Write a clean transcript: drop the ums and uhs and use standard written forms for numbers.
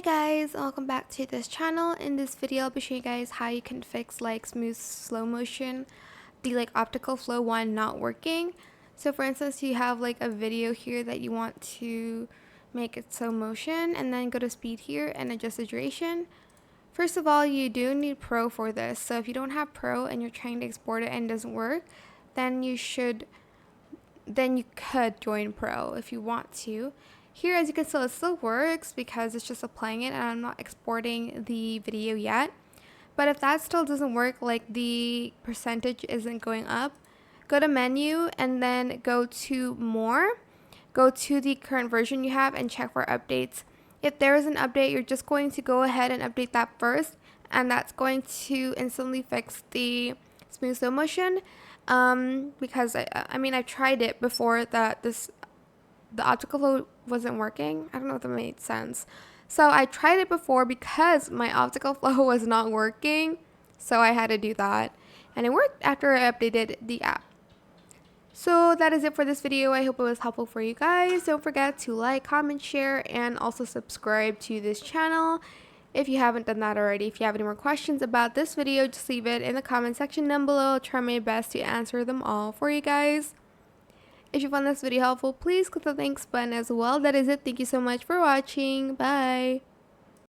Guys, welcome back to this channel. In this video I'll be showing you guys how you can fix like smooth slow motion, the like optical flow one not working. So for instance, you have like a video here that you want to make it slow motion, and then go to speed here and adjust the duration. First of all, you do need Pro for this. So if you don't have Pro and you're trying to export it and it doesn't work, then you could join Pro if you want to. Here, as you can see, it still works because it's just applying it and I'm not exporting the video yet. But if that still doesn't work, like the percentage isn't going up, go to menu and then go to more, go to the current version you have and check for updates. If there is an update, you're just going to go ahead and update that first, and that's going to instantly fix the smooth slow motion. Because I mean I've tried it before that the optical flow wasn't working. I don't know if that made sense. So I tried it before because my optical flow was not working, so I had to do that, and it worked after I updated the app. So that is it for this video. I hope it was helpful for you guys. Don't forget to like, comment, share, and also subscribe to this channel if you haven't done that already. If you have any more questions about this video, just leave it in the comment section down below. I'll try my best to answer them all for you guys. If you found this video helpful, please click the thanks button as well. That is it. Thank you so much for watching. Bye.